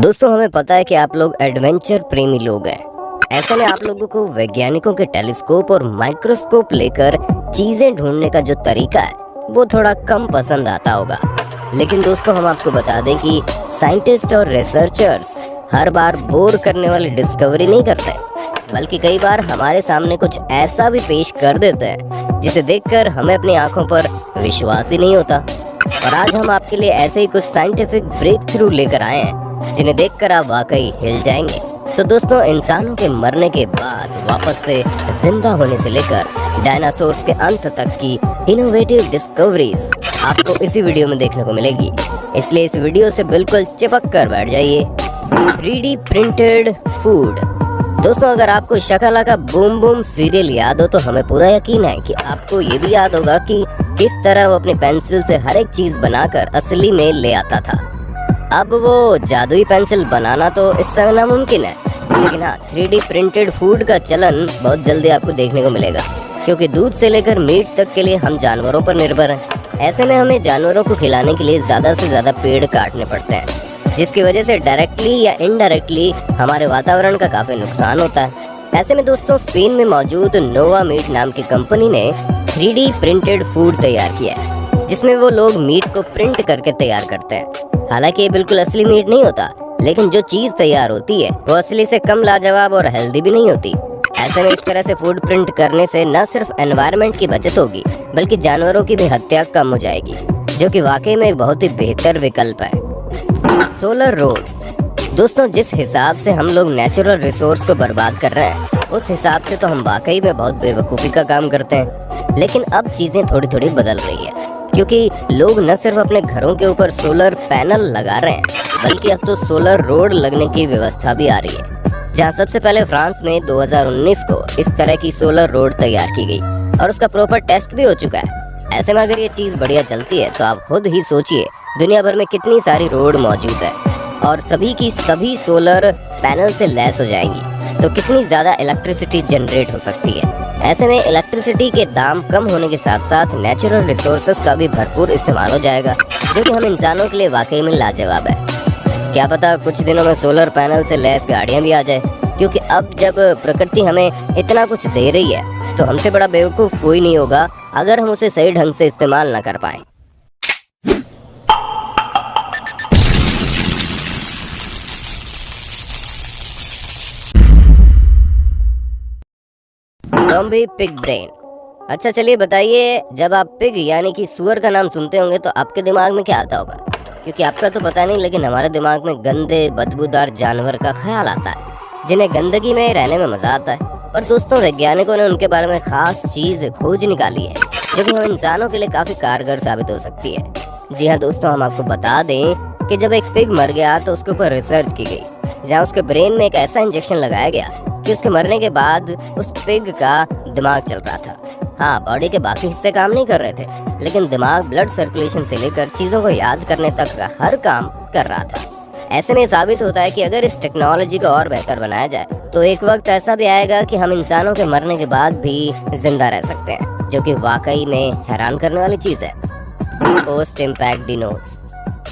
दोस्तों हमें पता है कि आप लोग एडवेंचर प्रेमी लोग हैं। ऐसे में आप लोगों को वैज्ञानिकों के टेलीस्कोप और माइक्रोस्कोप लेकर चीजें ढूंढने का जो तरीका है वो थोड़ा कम पसंद आता होगा। लेकिन दोस्तों हम आपको बता दें कि साइंटिस्ट और रिसर्चर्स हर बार बोर करने वाली डिस्कवरी नहीं करते, बल्कि कई बार हमारे सामने कुछ ऐसा भी पेश कर देते हैं जिसे देखकर हमें अपनी आंखों पर विश्वास ही नहीं होता। और आज हम आपके लिए ऐसे ही कुछ साइंटिफिक ब्रेक थ्रू लेकर आए हैं जिन्हें देखकर आप वाकई हिल जाएंगे। तो दोस्तों इंसानों के मरने के बाद वापस से जिंदा होने से लेकर डायनासोर्स के अंत तक की इनोवेटिव डिस्कवरीज आपको इसी वीडियो में देखने को मिलेगी, इसलिए इस वीडियो से बिल्कुल चिपक कर बैठ जाइए। 3D printed food. दोस्तों अगर आपको शकला का बूम बूम सीरियल याद हो तो हमें पूरा यकीन है कि आपको ये भी याद होगा कि किस तरह वो अपनी पेंसिल से हर एक चीज बनाकर असली में ले आता था। अब वो जादुई पेंसिल बनाना तो इस समय नामुमकिन है, लेकिन हाँ 3D प्रिंटेड फूड का चलन बहुत जल्दी आपको देखने को मिलेगा, क्योंकि दूध से लेकर मीट तक के लिए हम जानवरों पर निर्भर हैं। ऐसे में हमें जानवरों को खिलाने के लिए ज्यादा से ज्यादा पेड़ काटने पड़ते हैं, जिसकी वजह से डायरेक्टली या इनडायरेक्टली हमारे वातावरण का काफी नुकसान होता है। ऐसे में दोस्तों स्पेन में मौजूद नोवा मीट नाम की कंपनी ने 3D प्रिंटेड फूड तैयार किया है, जिसमें वो लोग मीट को प्रिंट करके तैयार करते हैं। हालांकि ये बिल्कुल असली मीट नहीं होता, लेकिन जो चीज तैयार होती है वो असली से कम लाजवाब और हेल्दी भी नहीं होती। ऐसे में इस तरह से फूड प्रिंट करने से न सिर्फ एनवायरनमेंट की बचत होगी, बल्कि जानवरों की भी हत्या कम हो जाएगी, जो कि वाकई में एक बहुत ही बेहतर विकल्प है। Solar roads. दोस्तों जिस हिसाब से हम लोग नेचुरल रिसोर्स को बर्बाद कर रहे हैं, उस हिसाब से तो हम वाकई में बहुत बेवकूफ़ी का काम करते हैं। लेकिन अब चीजें थोड़ी थोड़ी बदल रही है, क्योंकि लोग न सिर्फ अपने घरों के ऊपर सोलर पैनल लगा रहे हैं, बल्कि अब तो सोलर रोड लगने की व्यवस्था भी आ रही है। जहां सबसे पहले फ्रांस में 2019 को इस तरह की सोलर रोड तैयार की गई और उसका प्रॉपर टेस्ट भी हो चुका है। ऐसे में अगर ये चीज बढ़िया चलती है तो आप खुद ही सोचिए दुनिया भर में कितनी सारी रोड मौजूद है और सभी की सभी सोलर पैनल से लैस हो जाएंगी, तो कितनी ज्यादा इलेक्ट्रिसिटी जनरेट हो सकती है। ऐसे में इलेक्ट्रिसिटी के दाम कम होने के साथ साथ नेचुरल रिसोर्सेज का भी भरपूर इस्तेमाल हो जाएगा, जो कि हम इंसानों के लिए वाकई में लाजवाब है। क्या पता कुछ दिनों में सोलर पैनल से लैस गाड़ियां भी आ जाए, क्योंकि अब जब प्रकृति हमें इतना कुछ दे रही है तो हमसे बड़ा बेवकूफ कोई नहीं होगा अगर हम उसे सही ढंग से इस्तेमाल न कर पाए। Zombie pig brain. अच्छा चलिए बताइए, जब आप पिग यानी कि सुअर का नाम सुनते होंगे तो आपके दिमाग में क्या आता होगा? क्योंकि आपका तो पता नहीं, लेकिन हमारे दिमाग में गंदे बदबूदार जानवर का ख्याल आता है, जिन्हें गंदगी में रहने में मजा आता है। पर दोस्तों वैज्ञानिकों ने उनके बारे में खास चीज खोज निकाली है, जो कि हम इंसानों के लिए काफी कारगर साबित हो सकती है। जी हाँ दोस्तों, हम आपको बता दें कि जब एक पिग मर गया तो उसके ऊपर रिसर्च की गई, जहाँ उसके ब्रेन में एक ऐसा इंजेक्शन लगाया गया कि उसके मरने के बाद उस पिग का दिमाग चल रहा था। हाँ, बॉडी के बाकी हिस्से काम नहीं कर रहे थे, लेकिन दिमाग ब्लड सर्कुलेशन से लेकर चीजों को याद करने तक का हर काम कर रहा था। ऐसे में साबित होता है कि अगर इस टेक्नोलॉजी को और बेहतर बनाया जाए तो एक वक्त ऐसा भी आएगा कि हम इंसानों के मरने के बाद भी जिंदा रह सकते हैं, जो कि वाकई में हैरान करने वाली चीज है। Post impact denotes.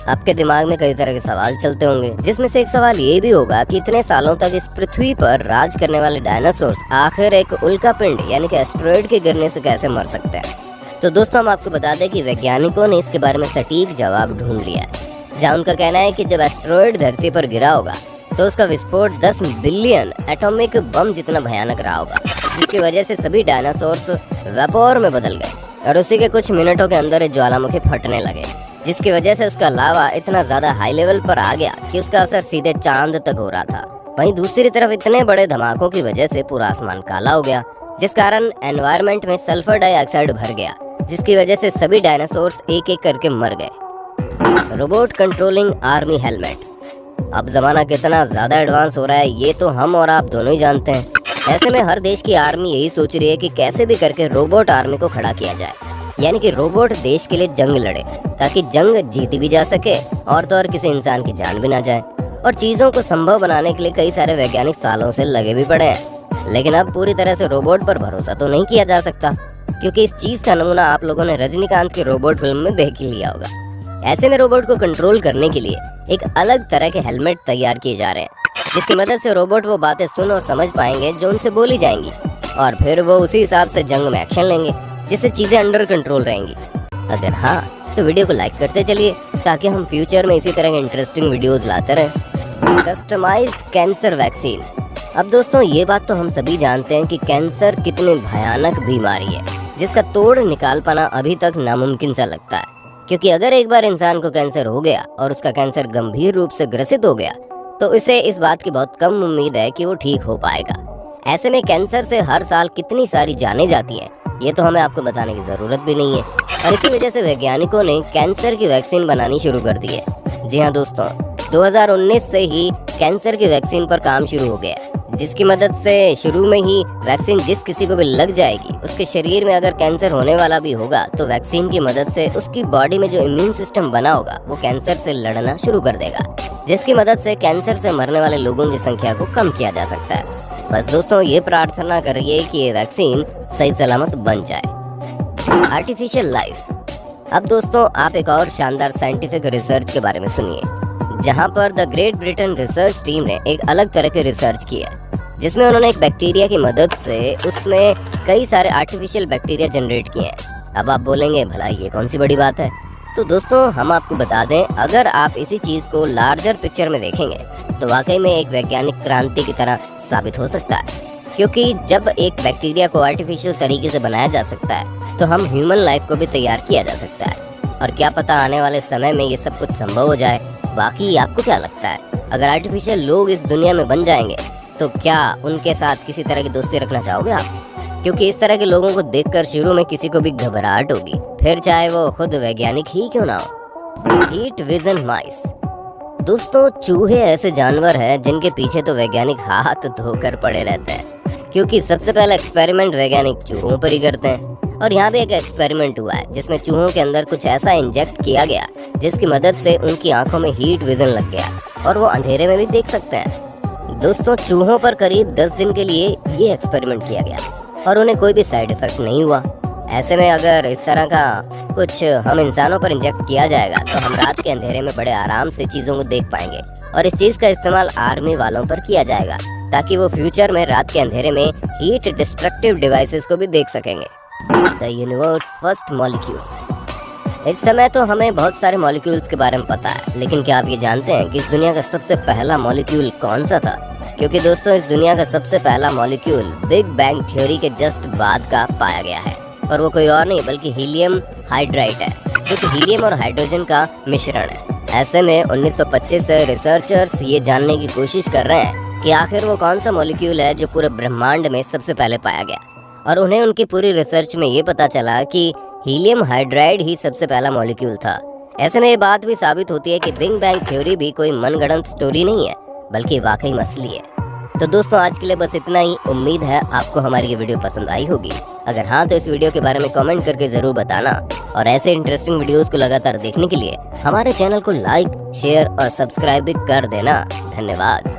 आपके दिमाग में कई तरह के सवाल चलते होंगे, जिसमें से एक सवाल ये भी होगा कि इतने सालों तक इस पृथ्वी पर राज करने वाले डायनासोर्स आखिर एक उल्कापिंड यानी कि एस्टेरॉयड के गिरने से कैसे मर सकते हैं। तो दोस्तों हम आपको बता दें कि वैज्ञानिकों ने इसके बारे में सटीक जवाब ढूंढ लिया है, जहाँ उनका कहना है कि जब एस्टेरॉयड धरती पर गिरा होगा तो उसका विस्फोट 10 बिलियन एटॉमिक बम जितना भयानक रहा होगा, जिसकी वजह से सभी डायनासोर्स वेपोर में बदल गए और उसी के कुछ मिनटों के अंदर ज्वालामुखी फटने लगे, जिसकी वजह से उसका लावा इतना ज्यादा हाई लेवल पर आ गया कि उसका असर सीधे चांद तक हो रहा था। वहीं दूसरी तरफ इतने बड़े धमाकों की वजह से पूरा आसमान काला हो गया, जिस कारण एनवायरनमेंट में सल्फर डाइऑक्साइड भर गया, जिसकी वजह से सभी डायनासोर्स एक एक करके मर गए। Robot controlling army helmet. अब जमाना कितना ज्यादा एडवांस हो रहा है ये तो हम और आप दोनों ही जानते हैं। ऐसे में हर देश की आर्मी यही सोच रही है कि कैसे भी करके रोबोट आर्मी को खड़ा किया जाए, यानी कि रोबोट देश के लिए जंग लड़े, ताकि जंग जीती भी जा सके और तो और किसी इंसान की जान भी ना जाए। और चीजों को संभव बनाने के लिए कई सारे वैज्ञानिक सालों से लगे भी पड़े हैं, लेकिन अब पूरी तरह से रोबोट पर भरोसा तो नहीं किया जा सकता, क्योंकि इस चीज का नमूना आप लोगों ने रजनीकांत की रोबोट फिल्म में देख ही लिया होगा। ऐसे में रोबोट को कंट्रोल करने के लिए एक अलग तरह के हेलमेट तैयार किए जा रहे हैं, जिसकी मदद से रोबोट वो बातें सुन और समझ पाएंगे जो उनसे बोली जाएंगी, और फिर वो उसी हिसाब से जंग में एक्शन लेंगे, जिससे चीजें अंडर कंट्रोल रहेंगी। अगर हाँ तो वीडियो को लाइक करते चलिए, ताकि हम फ्यूचर में इसी तरह के इंटरेस्टिंग वीडियोस लाते रहें। Customised cancer vaccine. अब दोस्तों ये बात तो हम सभी जानते हैं कि कैंसर कितनी भयानक बीमारी है, जिसका तोड़ निकाल पाना अभी तक नामुमकिन सा लगता है। क्योंकि अगर एक बार इंसान को कैंसर हो गया और उसका कैंसर गंभीर रूप से ग्रसित हो गया, तो इसे इस बात की बहुत कम उम्मीद है कि वो ठीक हो पाएगा। ऐसे में कैंसर से हर साल कितनी सारी जानें जाती हैं, ये तो हमें आपको बताने की जरूरत भी नहीं है। और इसी वजह से वैज्ञानिकों ने कैंसर की वैक्सीन बनानी शुरू कर दी है। जी हाँ दोस्तों, 2019 से ही कैंसर की वैक्सीन पर काम शुरू हो गया, जिसकी मदद से शुरू में ही वैक्सीन जिस किसी को भी लग जाएगी, उसके शरीर में अगर कैंसर होने वाला भी होगा तो वैक्सीन की मदद से उसकी बॉडी में जो इम्यून सिस्टम बना होगा वो कैंसर से लड़ना शुरू कर देगा, जिसकी मदद से कैंसर से मरने वाले लोगों की संख्या को कम किया जा सकता है। बस दोस्तों ये प्रार्थना करिए कि ये वैक्सीन सही सलामत बन जाए। Artificial life. अब दोस्तों आप एक और शानदार साइंटिफिक रिसर्च के बारे में सुनिए, जहां पर the great Britain research team ने एक अलग तरह की रिसर्च की है, जिसमें उन्होंने एक बैक्टीरिया की मदद से उसमें कई सारे आर्टिफिशियल बैक्टीरिया जनरेट किए हैं। अब आप बोलेंगे भला ये कौन सी बड़ी बात है? तो दोस्तों हम आपको बता दें, अगर आप इसी चीज को लार्जर पिक्चर में देखेंगे तो वाकई में एक वैज्ञानिक क्रांति की तरह साबित हो सकता है। क्योंकि जब एक बैक्टीरिया को आर्टिफिशियल तरीके से बनाया जा सकता है तो हम ह्यूमन लाइफ को भी तैयार किया जा सकता है, और क्या पता आने वाले समय में ये सब कुछ संभव हो जाए। बाकी आपको क्या लगता है, अगर आर्टिफिशियल लोग इस दुनिया में बन जाएंगे तो क्या उनके साथ किसी तरह की दोस्ती रखना चाहोगे आप? क्योंकि इस तरह के लोगों को देखकर शुरू में किसी को भी घबराहट होगी, फिर चाहे वो खुद वैज्ञानिक ही क्यों ना हो। हीट विजन माइस। दोस्तों चूहे ऐसे जानवर हैं जिनके पीछे तो वैज्ञानिक हाथ धोकर पड़े रहते हैं, क्योंकि सबसे पहला एक्सपेरिमेंट वैज्ञानिक चूहों पर ही करते हैं। और यहाँ भी एक एक्सपेरिमेंट हुआ है जिसमें चूहों के अंदर कुछ ऐसा इंजेक्ट किया गया जिसकी मदद से उनकी आंखों में हीट विजन लग गया और वो अंधेरे में भी देख सकते हैं। दोस्तों चूहों पर करीब 10 दिन के लिए ये एक्सपेरिमेंट किया गया और उन्हें कोई भी साइड इफेक्ट नहीं हुआ। ऐसे में अगर इस तरह का कुछ हम इंसानों पर इंजेक्ट किया जाएगा तो हम रात के अंधेरे में बड़े आराम से चीज़ों को देख पाएंगे, और इस चीज़ का इस्तेमाल आर्मी वालों पर किया जाएगा ताकि वो फ्यूचर में रात के अंधेरे में हीट डिस्ट्रक्टिव डिवाइसेस को भी देख सकेंगे। The universe first molecule. इस समय तो हमें बहुत सारे मॉलिक्यूल्स के बारे में पता है, लेकिन क्या आप ये जानते हैं कि इस दुनिया का सबसे पहला मॉलिक्यूल कौन सा था? क्योंकि दोस्तों इस दुनिया का सबसे पहला मॉलिक्यूल बिग बैंग थ्योरी के जस्ट बाद का पाया गया है, और वो कोई और नहीं बल्कि हीलियम हाइड्राइड है, जो कि हीलियम और हाइड्रोजन का मिश्रण है। ऐसे में 1925 से रिसर्चर्स ये जानने की कोशिश कर रहे हैं कि आखिर वो कौन सा मॉलिक्यूल है जो पूरे ब्रह्मांड में सबसे पहले पाया गया, और उन्हें उनकी पूरी रिसर्च में ये पता चला कि हीलियम हाइड्राइड ही सबसे पहला मॉलिक्यूल था। ऐसे में ये बात भी साबित होती है कि बिग बैंग थ्योरी भी कोई मनगढ़ंत स्टोरी नहीं है, बल्कि वाकई मसली है। तो दोस्तों आज के लिए बस इतना ही। उम्मीद है आपको हमारी ये वीडियो पसंद आई होगी। अगर हाँ तो इस वीडियो के बारे में कमेंट करके जरूर बताना, और ऐसे इंटरेस्टिंग वीडियोस को लगातार देखने के लिए हमारे चैनल को लाइक, शेयर और सब्सक्राइब भी कर देना। धन्यवाद।